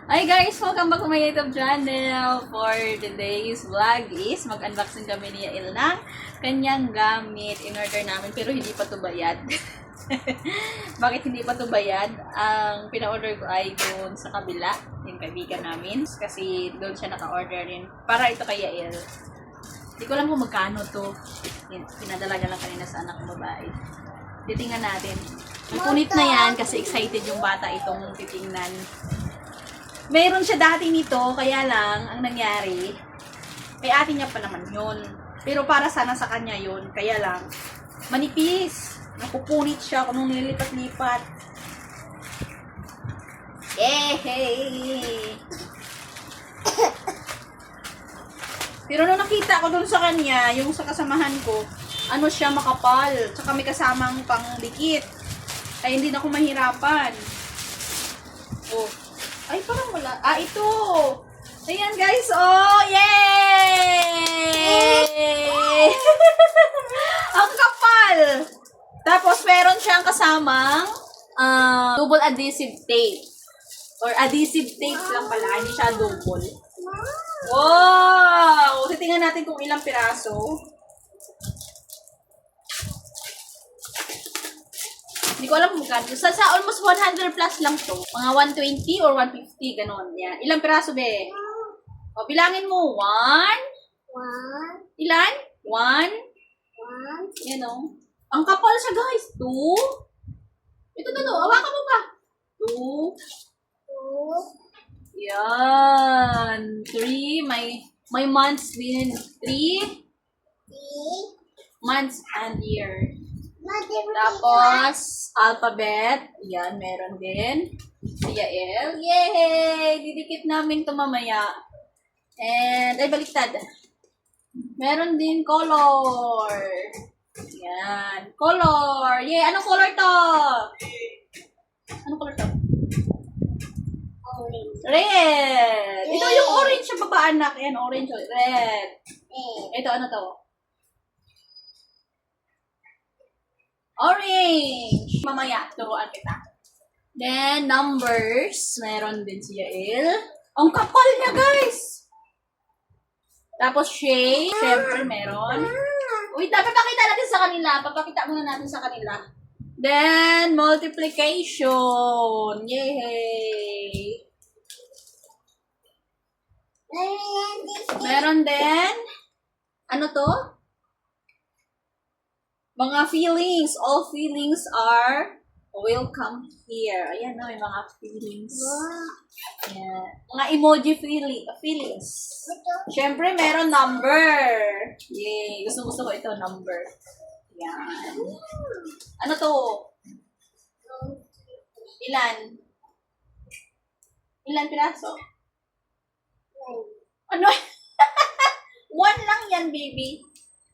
Hi guys! Welcome back to my YouTube channel. For today's vlog is mag-unboxing kami ni Yael ng kanyang gamit. In-order namin pero hindi pa to bayad. Bakit hindi pa to bayad? Ang pina-order ko ay doon sa kabila, yung kaibigan namin. Kasi doon siya naka-order rin. Para ito kay Yael. Hindi ko alam kung magkano to. Pinadalaga lang kanina sa anak ko babae. Titingnan natin. Ang punit na yan kasi excited yung bata itong titingnan. Meron siya dati nito, kaya lang, ang nangyari, kay ate niya pa naman yun. Pero para sana sa kanya yun, kaya lang, manipis. Napupunit siya kung nung nilipat-lipat. Hey! Pero nung nakita ko dun sa kanya, yung sa kasamahan ko, ano siya, makapal. Tsaka may kasamang pangdikit. Ay, hindi na ako mahirapan. Oh. Ay, parang wala. Ito! Ayan, guys. Oh, yay! Ang kapal! Tapos, meron siyang kasamang double adhesive tape. Or adhesive tape lang pala. Hindi siya double. Wow! Titingnan natin kung ilang piraso. Hindi ko alam kung magkano. Sa almost 100 plus lang to. Mga 120 or 150, ganon. Yan. Ilang piraso, be? O, bilangin mo. 1. Ilan? 1. Yan, o. Ang kapal siya, guys. 2. Ito. Hawakan mo pa. 2. Yan. 3. May months din. 3 months and year. Tapos, alphabet. Yan, meron din. Si Yael. Yay! Didikit namin ito mamaya. And, ay, baliktad. Meron din color. Yan. Color. Yay! Anong color to? Anong color to? Orange. Red. Yay! Ito yung orange sa baba, anak. Yan, orange. Red. Ito, ano to? Orange! Mamaya, turuan kita. Then, numbers. Meron din si Yael. Ang kapal niya, guys! Tapos, shape. Siyempre, meron. Wait, papakita natin sa kanila. Papakita muna natin sa kanila. Then, multiplication. Yay! Meron din. Ano to? Mga feelings. All feelings are welcome here. Ayan na, may mga feelings. Ayan. Mga emoji feelings. Siyempre, meron number. Yay. Gusto ko ito, number. Ayan. Ano to? Ilan? Ilan piraso? Ano? 1 lang yan, baby.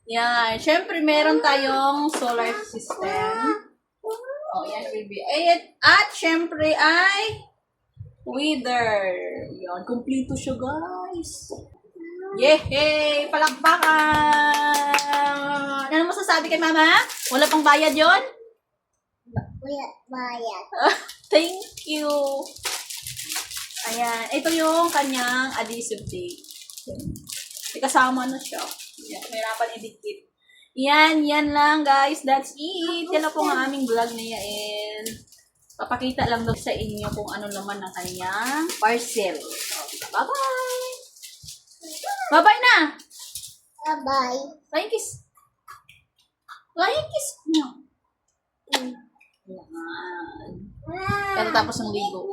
Yan. Siyempre, meron tayong solar system. Oh, yan, baby. At, siyempre, ay weather. Yan. Kompleto siya, guys. Yehey! Palakpakan! Ano masasabi kay mama? Wala pang bayad yon? Wala bayad. Thank you. Ayan. Ito yung kanyang adhesive tape. May kasama na siya. Yan, mahirapan idikit. Yan lang guys. That's it. Yan lang po ang aming vlog ni Yael. Papakita lang daw sa inyo kung ano naman ang kanyang parcel. Bye-bye! Bye-bye na! Bye-bye. Flying kiss. Flying kiss. No. Yan. Pero tapos ng ligo.